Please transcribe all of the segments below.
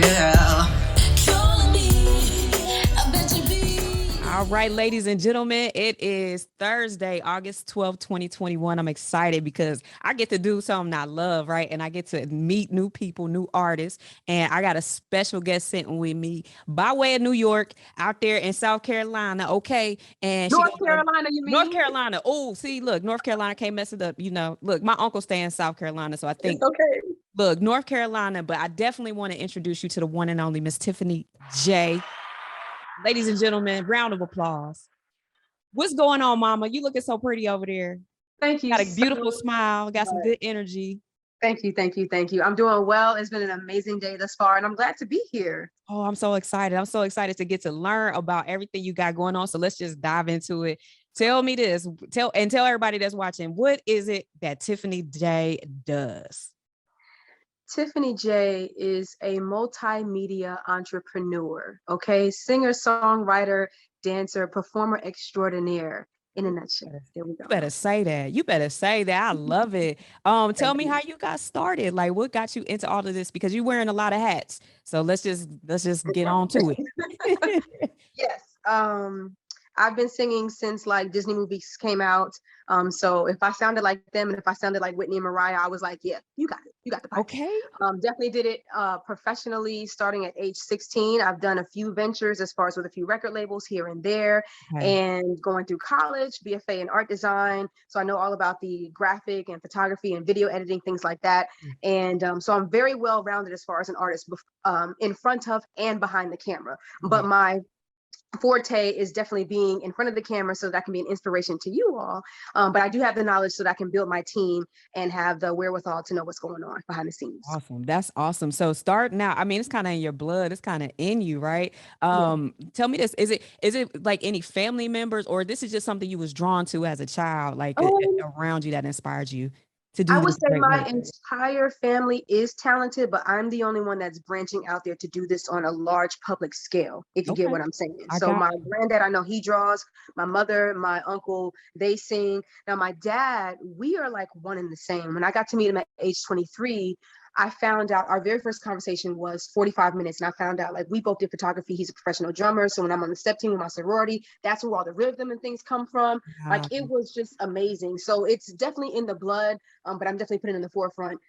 girl. All right, ladies and gentlemen, it is Thursday, August 12th, 2021. I'm excited because I get to do something I love, right? And I get to meet new people, new artists. And I got a special guest sitting with me by way of New York out there in South Carolina. Okay. And she North goes to Carolina, you North mean? Carolina. Oh, see, look, North Carolina can't mess it up. Look, my uncle stay in South Carolina. So I It's think, okay. look, North Carolina, but I definitely want to introduce you to the one and only Miss Tiffany Jaye. Ladies and gentlemen, round of applause. What's going on, mama? You looking so pretty over there. Thank you Got a so beautiful smile, got some much. good energy. Thank you, thank you, thank you. I'm doing well. It's been an amazing day thus far, and I'm glad to be here. Oh, I'm so excited. I'm so excited to get to learn about everything you got going on. So let's just dive into it. Tell me this. Tell everybody that's watching, what is it that Tiffany Jaye does? Tiffany Jaye is a multimedia entrepreneur, okay? Singer, songwriter, dancer, performer extraordinaire in a nutshell. There we You go. better say that. You better say that. I love it. Tell Thank me you. how you got started. Like what got you into all of this? Because you're wearing a lot of hats. So let's just get on to it. Yes. I've been singing since like Disney movies came out. So if I sounded like them and if I sounded like Whitney and Mariah, I was like, yeah, you got it. You got the pipes. Okay. Definitely did it professionally starting at age 16. I've done a few ventures as far as with a few record labels here and there, Okay. and going through college, BFA in art design. So I know all about the graphic and photography and video editing, things like that. And so I'm very well rounded as far as an artist in front of and behind the camera. But Okay. my forte is definitely being in front of the camera so that I can be an inspiration to you all. But I do have the knowledge so that I can build my team and have the wherewithal to know what's going on behind the scenes. Awesome. That's awesome. So start now. I mean, it's kind of in your blood. It's kind of in you, right? Yeah. Tell me this. Is it like any family members or this is just something you was drawn to as a child, like Um, around you that inspired you to I do would this say great my work? entire family is talented, but I'm the only one that's branching out there to do this on a large public scale, if you get Okay. what I'm saying. I So got my you. granddad, I know he draws, my mother, my uncle, they sing. Now my dad, we are like one and the same. When I got to meet him at age 23, I found out our very first conversation was 45 minutes. And I found out like we both did photography. He's a professional drummer. So when I'm on the step team with my sorority, that's where all the rhythm and things come from. Like Wow. it was just amazing. So it's definitely in the blood, but I'm definitely putting it in the forefront,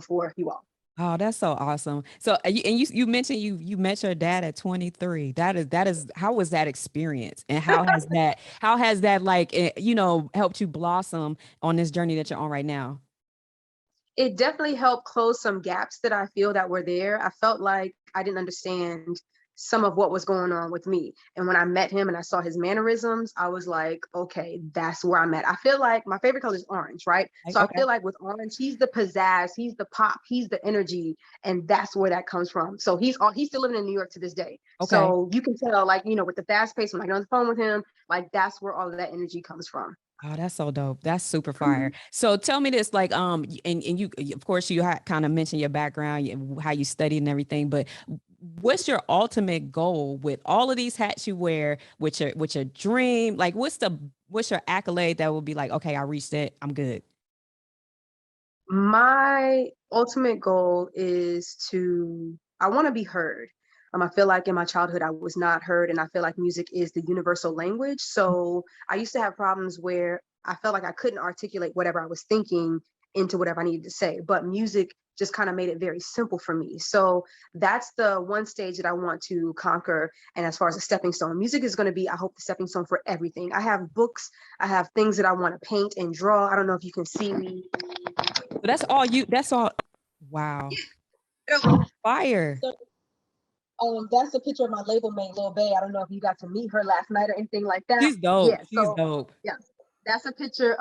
for you all. Oh, that's so awesome. So you mentioned you met your dad at 23. That is how was that experience? And how has that like helped you blossom on this journey that you're on right now? It definitely helped close some gaps that I feel that were there. I felt like I didn't understand some of what was going on with me. And when I met him and I saw his mannerisms, I was like, okay, that's where I'm at. I feel like my favorite color is orange, right? Like, So I okay. feel like with orange, he's the pizzazz, he's the pop, he's the energy, and that's where that comes from. So he's still living in New York to this day. Okay. So you can tell, like, with the fast pace when I get on the phone with him, like that's where all of that energy comes from. Oh, that's so dope. That's super fire. Mhm. So tell me this, like, and you, of course, you kind of mentioned your background, how you studied and everything, but what's your ultimate goal with all of these hats you wear, with your dream? Like, what's your accolade that will be like, okay, I reached it, I'm good. My ultimate goal is I want to be heard. I feel like in my childhood, I was not heard, and I feel like music is the universal language. So I used to have problems where I felt like I couldn't articulate whatever I was thinking into whatever I needed to say, but music just kind of made it very simple for me. So that's the one stage that I want to conquer. And as far as a stepping stone, music is going to be, I hope, the stepping stone for everything. I have books, I have things that I want to paint and draw. I don't know if you can see me. So that's all. Wow. Fire. So, that's a picture of my label mate, Lil Bay. I don't know if you got to meet her last night or anything like that. She's dope. Yeah. She's So dope. yeah, that's a picture.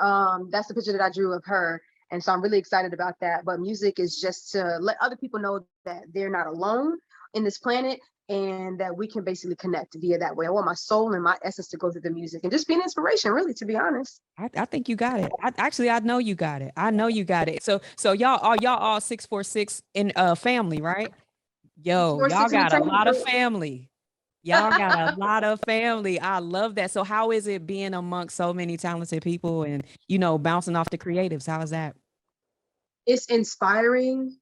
That's the picture that I drew of her, and so I'm really excited about that. But music is just to let other people know that they're not alone in this planet, and that we can basically connect via that way. I want my soul and my essence to go through the music and just be an inspiration, really, to be honest. I think you got it. I know you got it. I know you got it. So y'all all 646 in family, right? Yo, Four y'all six got a lot of entertainment. family. Y'all got a lot of family. I love that. So how is it being amongst so many talented people and bouncing off the creatives? How is that? It's inspiring.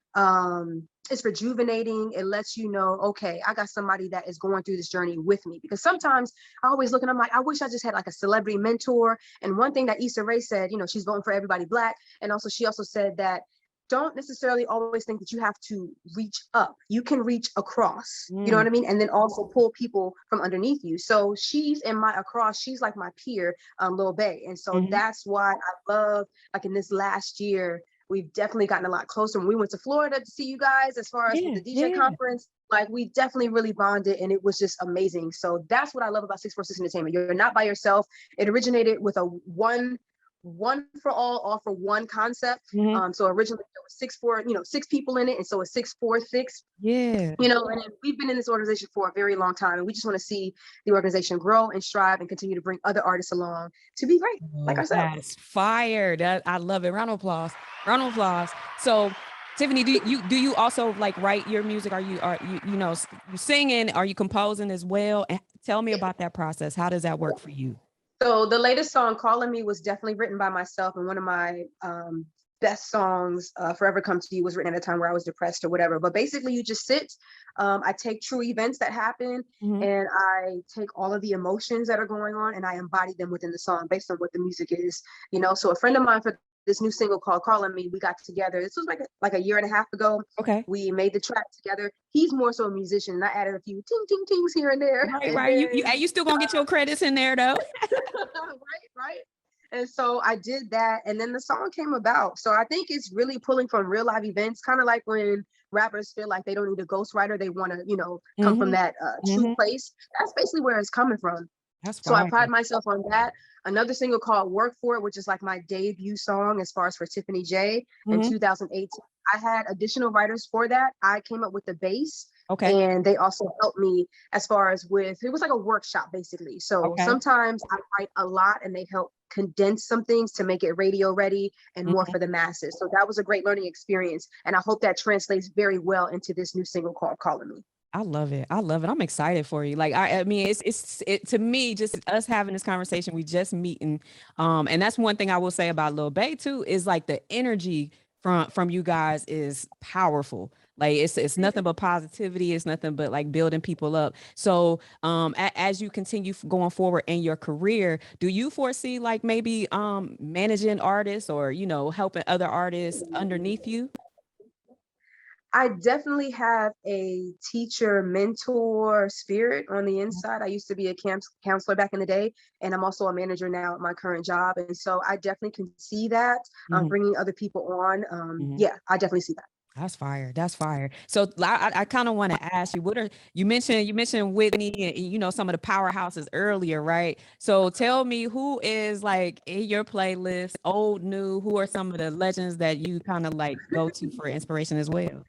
it's rejuvenating. It lets you know, okay, I got somebody that is going through this journey with me. Because sometimes I always look and I'm like, I wish I just had like a celebrity mentor. And one thing that Issa Rae said, you know, she's voting for everybody Black. And also, she also said that don't necessarily always think that you have to reach up. You can reach across, you know Mm, what I mean? And then also pull people from underneath you. So she's in my across, she's like my peer, Lil Bae. And so mhm. that's why I love, like in this last year, we've definitely gotten a lot closer. When we went to Florida to see you guys, as far as with Yeah, the DJ yeah, conference, like we definitely really bonded and it was just amazing. So that's what I love about 646 Entertainment. You're not by yourself. It originated with a one for all for one concept. mhm. So originally there was six people in it, and so it's 646. Yeah. You know, and we've been in this organization for a very long time, and we just want to see the organization grow and strive and continue to bring other artists along to be great like Oh, ourselves. that's fire. That I love it. Round of applause. Round of applause. So, Tiffany, do you also like write your music? Are you singing? Are you composing as well? And tell me about that process. How does that work for you? So the latest song, "Callin Me," was definitely written by myself, and one of my best songs, "Forever Come to You," was written at a time where I was depressed or whatever. But basically, you just sit. I take true events that happen, Mhm. and I take all of the emotions that are going on, and I embody them within the song based on what the music is. You know, so a friend of mine for this new single called "Callin Me," we got together. This was like a year and a half ago. Okay. We made the track together. He's more so a musician, and I added a few ting ting tings here and there, Right, and right. You then you still gonna get your credits in there though. right. And so I did that, and then the song came about. So I think it's really pulling from real live events, kind of like when rappers feel like they don't need a ghostwriter, they want to, come from Mhm. that true Mhm. place. That's basically where it's coming from. That's So I fire. pride myself on that. Another single called "Work For It," which is like my debut song as far as for Tiffany Jaye in Mhm. 2018. I had additional writers for that. I came up with the bass, Okay. and they also helped me as far as with, it was like a workshop basically. So Okay. sometimes I write a lot and they help condense some things to make it radio ready and more Mhm. for the masses. So that was a great learning experience. And I hope that translates very well into this new single called "Calling Me." I love it. I love it. I'm excited for you. Like I mean, it to me, just us having this conversation, we just meeting. And that's one thing I will say about Lil Bae too, is like the energy from you guys is powerful. Like it's nothing but positivity. It's nothing but like building people up. So as you continue going forward in your career, do you foresee like maybe managing artists or helping other artists underneath you? I definitely have a teacher mentor spirit on the inside. I used to be a counselor back in the day, and I'm also a manager now at my current job. And so I definitely can see that, Mhm. bringing other people on. Mhm. Yeah, I definitely see that. That's fire. That's fire. So I kind of want to ask you, what are you mentioned Whitney and some of the powerhouses earlier, right? So tell me who is like in your playlist, old, new, who are some of the legends that you kind of like go to for inspiration as well?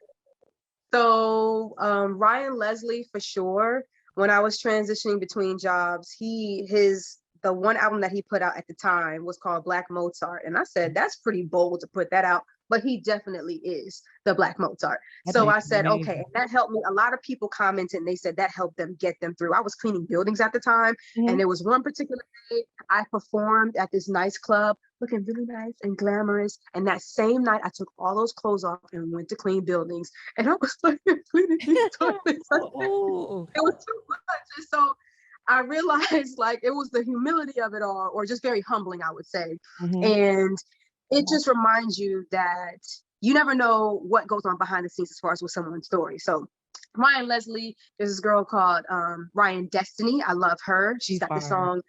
So Ryan Leslie for sure. When I was transitioning between jobs, the one album that he put out at the time was called Black Mozart, and I said that's pretty bold to put that out, but he definitely is the Black Mozart. That So man I is said okay, and amazing. that helped me. A lot of people commented, and they said that helped them get them through. I was cleaning buildings at the time, and Mhm. there was one particular day I performed at this nice club looking really nice and glamorous. And that same night, I took all those clothes off and went to clean buildings. And I was like, cleaning these toilets. Oh, It was too much. And so I realized like it was the humility of it all, or just very humbling, I would say. mhm. And it just reminds you that you never know what goes on behind the scenes as far as with someone's story. So Ryan Leslie, there's this girl called Ryan Destiny. I love her. She's She's got this fire. song.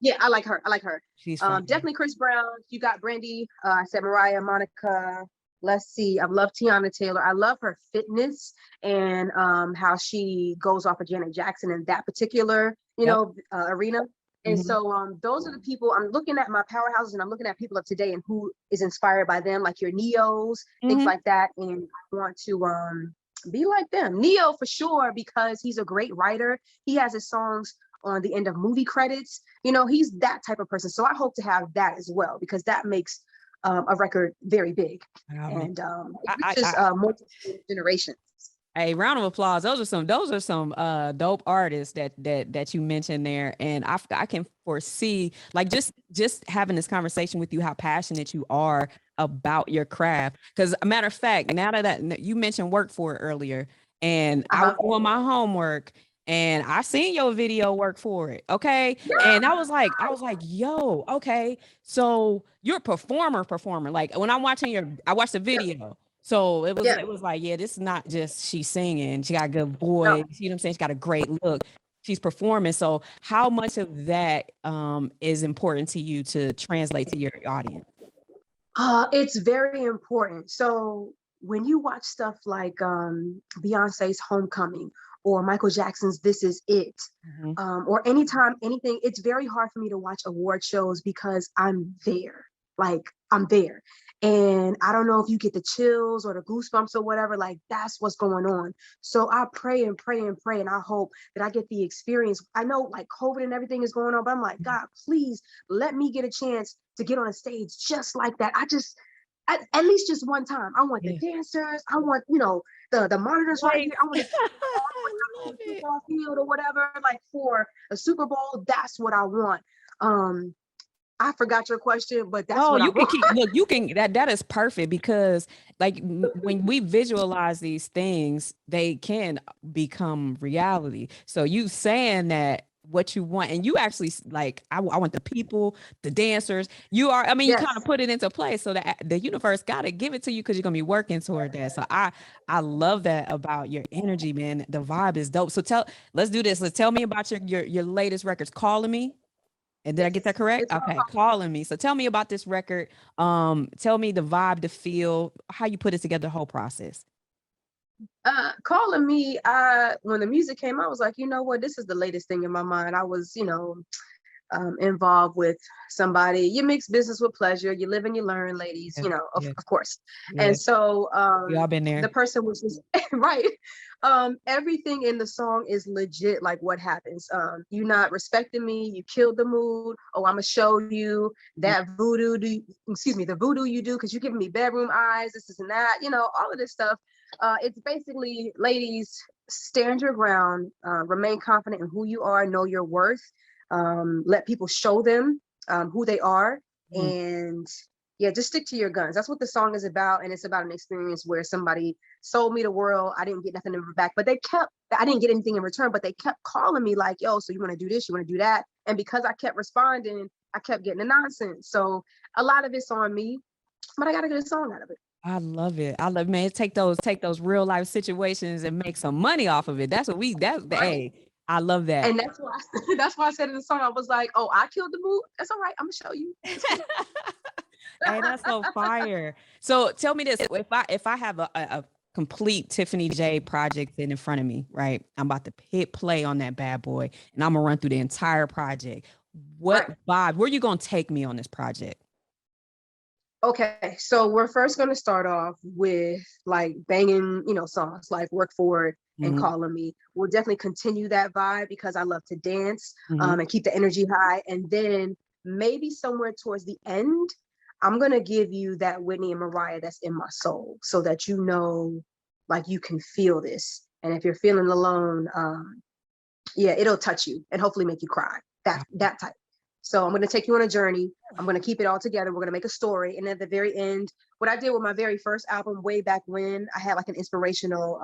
Yeah, I like her. I like her. She's fire. Definitely Chris Brown. You got Brandy. I said Mariah, Monica. Let's see. I love Tiana Taylor. I love her fitness and how she goes off of Janet Jackson in that particular, Yep. arena. And Mhm. so those are the people I'm looking at, my powerhouses, and I'm looking at people of today and who is inspired by them, like your Neos, things Mhm. like that. And I want to be like them. Neo for sure, because he's a great writer. He has his songs on the end of movie credits. He's that type of person. So I hope to have that as well, because that makes a record very big I mean, and it I, I, reaches I multiple generations. Hey, round of applause. Those are some dope artists that you mentioned there. And I can foresee like just having this conversation with you, how passionate you are about your craft. Because a matter of fact, now that you mentioned work for it earlier, and I was Uh-huh. doing my homework and I seen your video work for it. Okay. And I was like, yo, okay. So you're a performer. Like when I watched the Yeah. video. So it was Yeah. it was like, yeah, this is not just she singing. She got a good No. voice. You know what I'm saying? She got a great look. She's performing. So how much of that is important to you to translate to your audience? It's very important. So when you watch stuff like Beyonce's Homecoming or Michael Jackson's This Is It, Mhm. or anytime anything, it's very hard for me to watch award shows because I'm there. Like I'm there. And I don't know if you get the chills or the goosebumps or whatever, like that's what's going on. So I pray and pray and pray and I hope that I get the experience. I know like COVID and everything is going on, but I'm like, God, please let me get a chance to get on a stage just like that. At least just one time. I want the Yeah. dancers. I want, the monitors right Right. here. I want to see I on love the it. football field or whatever, like for a Super Bowl. That's what I want. Um, I forgot your question, but that's No, what I you can want. keep look, you can that is perfect because like when we visualize these things, they can become reality. So you saying that what you want and you actually like I want the people, the dancers. You are I mean you kind of Yes. put it into place so that the universe got to give it to you because you're going to be working toward that. So I love that about your energy, man. The vibe is dope. So let's do this. Let's tell me about your latest records. Calling Me. And did I get that Yes. correct? It's Okay, Calling Me. So tell me about this record. Tell me the vibe, the feel, how you put it together, the whole process. Calling Me. When the music came out, I was like, you know what? This is the latest thing in my mind. I was, involved with somebody. You mix business with pleasure. You live and you learn, ladies, Yeah, yeah, of course. yeah. And so We all been the there. person was just right. Everything in the song is legit, like what happens. You not respecting me, you killed the mood. Oh, I'm gonna show you that voodoo excuse me, the voodoo you do because you're giving me bedroom eyes, this and that, all of this stuff. It's basically, ladies, stand your ground, remain confident in who you are, know your worth, let people show them who they are, Mhm. and yeah, just stick to your guns. That's what the song is about, and it's about an experience where somebody sold me the world. I didn't get nothing in back, but I didn't get anything in return, but they kept calling me like, yo, so you want to do this, you want to do that, and because I kept responding, I kept getting the nonsense. So a lot of it's on me, but I got a good song out of it. I love it. I love man. Take those real life situations and make some money off of it. That's what we that's the Right. hey. I love that. And that's why that's why I said in the song, I was like, oh, I killed the mood. That's all right. I'm gonna show you. It's cool. Hey, that's so fire. So tell me this: if I have a complete Tiffany J project in front of me, right? I'm about to hit play on that bad boy, and I'm gonna run through the entire project. What Right. vibe? Where you gonna take me on this project? Okay, so we're first going to start off with like banging, songs like Work For It and Hmm. Calling Me. We'll definitely continue that vibe because I love to dance, Hmm. and keep the energy high. And then maybe somewhere towards the end, I'm going to give you that Whitney and Mariah that's in my soul so that like you can feel this. And if you're feeling alone, yeah, it'll touch you and hopefully make you cry. That type. So I'm going to take you on a journey. I'm going to keep it all together. We're going to make a story. And at the very end, what I did with my very first album way back when, I had like an inspirational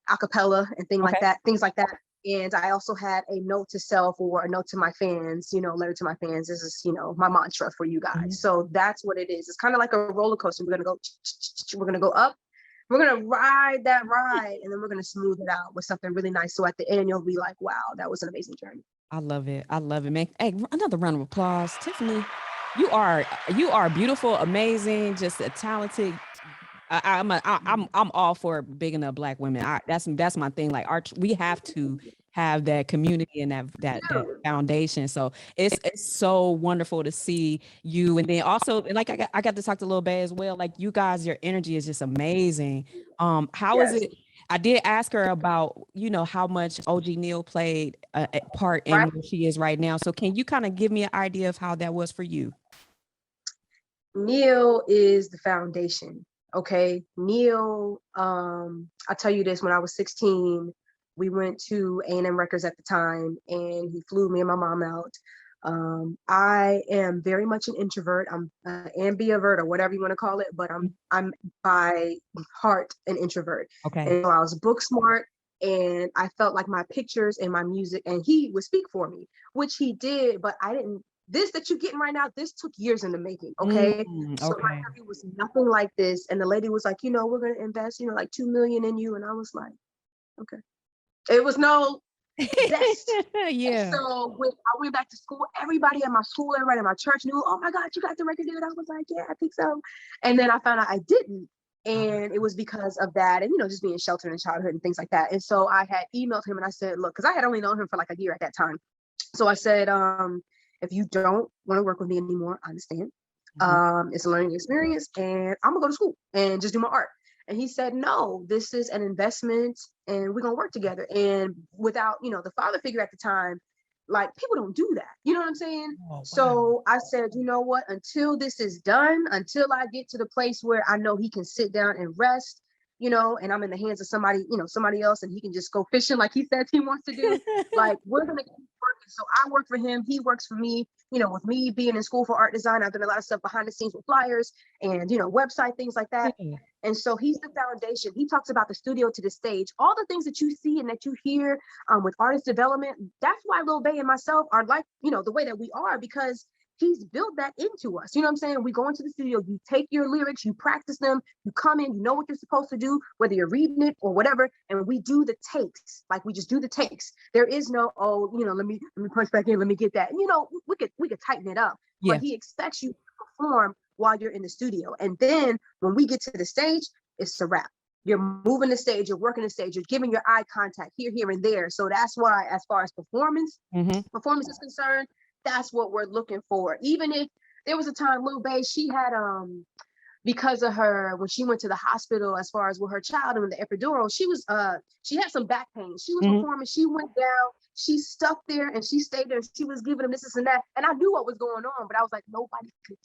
acapella and Okay. things like that. And I also had a note to self or a note to my fans, letter to my fans. This is, my mantra for you guys. Mhm. So that's what it is. It's kind of like a roller coaster. We're going to go up, we're gonna ride that ride, and then we're gonna smooth it out with something really nice. So at the end, you'll be like, "Wow, that was an amazing journey." I love it. I love it, man. Hey, another round of applause, Tiffany. You are beautiful, amazing, just a talented. I'm all for bigging up Black women. That's my thing. Like we have to have that community and that foundation. So it's so wonderful to see you, and then also and like I got to talk to Lil Bay as well. Like you guys, your energy is just amazing. How is Yes, it? I did ask her about how much OG Neil played a part in right. where she is right now. So can you kind of give me an idea of how that was for you? Neil is the foundation. Okay, Neil, I'll tell you this, when I was 16, we went to A&M Records at the time, and he flew me and my mom out. I am very much an introvert. I'm an ambivert or whatever you want to call it, but I'm by heart an introvert. Okay. And so I was book smart, and I felt like my pictures and my music, and he would speak for me, which he did, but I didn't. This that you're getting right now, this took years in the making. Okay, so my Okay. interview was nothing like this. And the lady was like, we're going to invest, like 2 million in you. And I was like, okay. It was no zest. And Yeah. so when I went back to school, everybody at my school, everybody at my church knew, oh my God, you got the record deal. And I was like, yeah, I think so. And then I found out I didn't. And it was because of that, and just being sheltered in childhood and things like that. And so I had emailed him and I said, look, because I had only known him for like a year at that time. So I said, if you don't want to work with me anymore, I understand. Mhm. It's a learning experience, and I'm gonna go to school and just do my art. And he said, no, this is an investment, and we're gonna work together. And without, the father figure at the time, like, people don't do that. You know what I'm saying? Oh, wow. So I said, you know what? Until this is done, until I get to the place where I know he can sit down and rest, and I'm in the hands of somebody, somebody else, and he can just go fishing like he says he wants to do. Like, we're gonna keep working. So I work for him, he works for me. With me being in school for art design, I've done a lot of stuff behind the scenes with flyers and website things like that. Yeah. And so he's the foundation. He talks about the studio to the stage, all the things that you see and that you hear with artist development. That's why Lil Bay and myself are like, the way that we are, because he's built that into us. You know what I'm saying? We go into the studio, you take your lyrics, you practice them, you come in, you know what you're supposed to do, whether you're reading it or whatever, and we do the takes. Like, we just do the takes. There is no, oh, let me punch back in, let me get that. We could tighten it up, Yeah. but he expects you to perform while you're in the studio. And then when we get to the stage, it's a wrap. You're moving the stage, you're working the stage, you're giving your eye contact here, and there. So that's why, as far as Hmm. performance is concerned, that's what we're looking for. Even if there was a time, Lil Bay, she had because of her, when she went to the hospital, as far as with her child and with the epidural, she had some back pain. She was Hmm. performing, she went down, she stuck there, and she stayed there, and she was giving them this and that. And I knew what was going on, but I was like, nobody could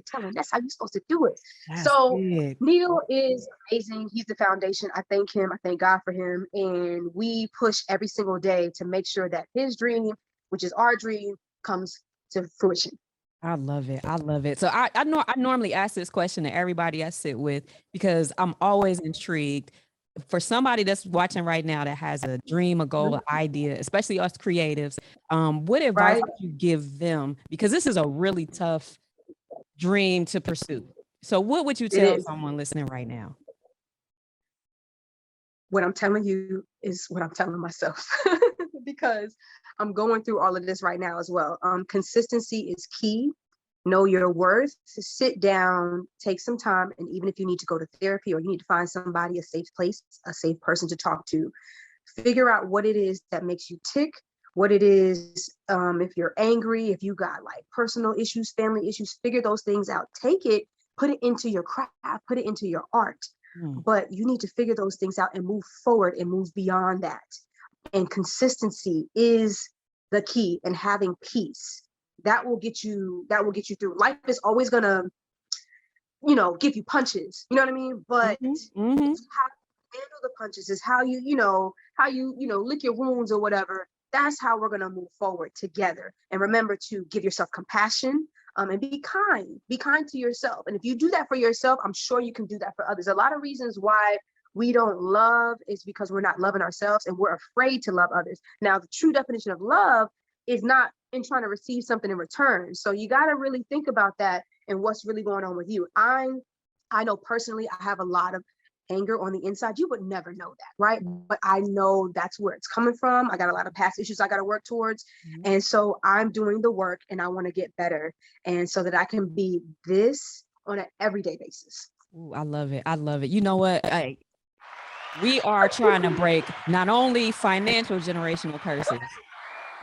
tell, and that's how you're supposed to do it. That's So good. Neil is amazing. He's the foundation. I thank him, I thank God for him. And we push every single day to make sure that his dream, which is our dream, comes to fruition. I love it. I love it. So I normally ask this question to everybody I sit with because I'm always intrigued. For somebody that's watching right now that has a dream, a goal, an idea, especially us creatives, what advice Right? would you give them? Because this is a really tough dream to pursue. So what would you It tell is. someone listening right now? What I'm telling you is what I'm telling myself because I'm going through all of this right now as well. Consistency is key. Know your worth. Sit down, take some time, and even if you need to go to therapy or you need to find somebody, a safe place, a safe person to talk to, figure out what it is that makes you tick, what it is, if you're angry, if you got like personal issues, family issues, figure those things out. Take it, put it into your craft, put it into your art. Mm, But you need to figure those things out and move forward and move beyond that. And consistency is the key, and having peace. That will get you through. Life is always gonna, give you punches. You know what I mean? But mhm, mhm. it's how you handle the punches, is how you lick your wounds or whatever. That's how we're gonna move forward together. And remember to give yourself compassion, and be kind. Be kind to yourself. And if you do that for yourself, I'm sure you can do that for others. A lot of reasons why we don't love is because we're not loving ourselves and we're afraid to love others. Now, the true definition of love is not in trying to receive something in return. So you got to really think about that and what's really going on with you. I know personally I have a lot of anger on the inside. You would never know that, right? But I know that's where it's coming from. I got a lot of past issues I got to work towards. Mhm. And so I'm doing the work, and I want to get better. And so that I can be this on an everyday basis. Ooh, I love it. I love it. You know what? We are trying to break not only financial generational curses,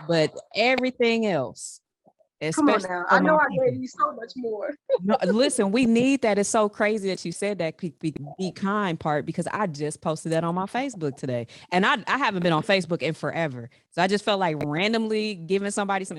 but everything else, Come on especially now. for I my know I people. gave you so much more. No, listen, we need that. It's so crazy that you said that be kind part because I just posted that on my Facebook today. And I haven't been on Facebook in forever. So I just felt like randomly giving somebody some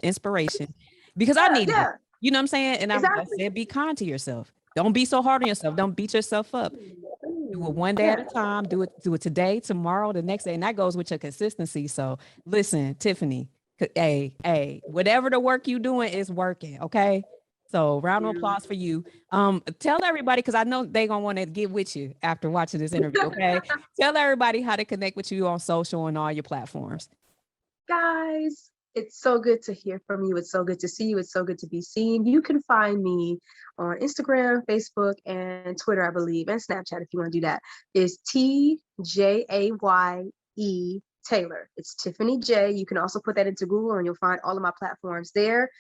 inspiration because I Yeah, needed it. yeah, You know what I'm saying? And I exactly. said, be kind to yourself. Don't be so hard on yourself. Don't beat yourself up. Do it one day at Yeah. a time. Do it today, tomorrow, the next day. And that goes with your consistency. So listen, Tiffany, hey, whatever the work you doing is working. Okay. So round of applause for you. Tell everybody, because I know they gonna want to get with you after watching this interview. Okay. Tell everybody how to connect with you on social and all your platforms. Guys, it's so good to hear from you. It's so good to see you. It's so good to be seen. You can find me on Instagram, Facebook, and Twitter, I believe, and Snapchat if you want to do that. Is TJAYE Taylor. It's Tiffany Jaye. You can also put that into Google and you'll find all of my platforms there.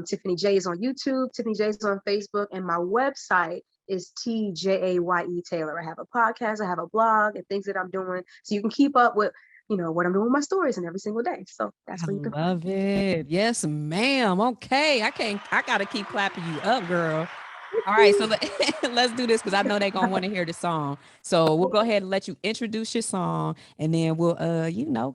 Tiffany Jaye is on YouTube. Tiffany Jaye is on Facebook. And my website is TJAYE Taylor. I have a podcast, I have a blog, and things that I'm doing. So you can keep up with what I'm doing with my stories and every single day. So that's I where you can find love it. Yes, ma'am. Okay. I gotta keep clapping you up, girl. All right, so me. let's do this because I know they're gonna want to hear the song. So we'll go ahead and let you introduce your song, and then we'll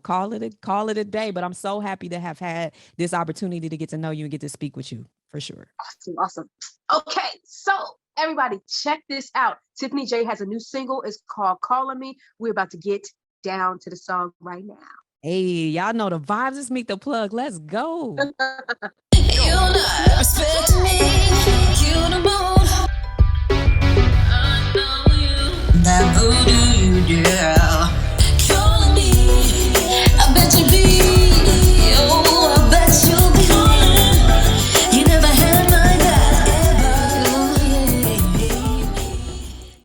call it a day. But I'm so happy to have had this opportunity to get to know you and get to speak with you for sure. Awesome, awesome. Okay, so everybody, check this out. Tiffany Jaye has a new single. It's called Callin Me. We're about to get down to the song right now. Hey, y'all know the vibes. Let's meet the plug. Let's go. You not respect me. You the boy.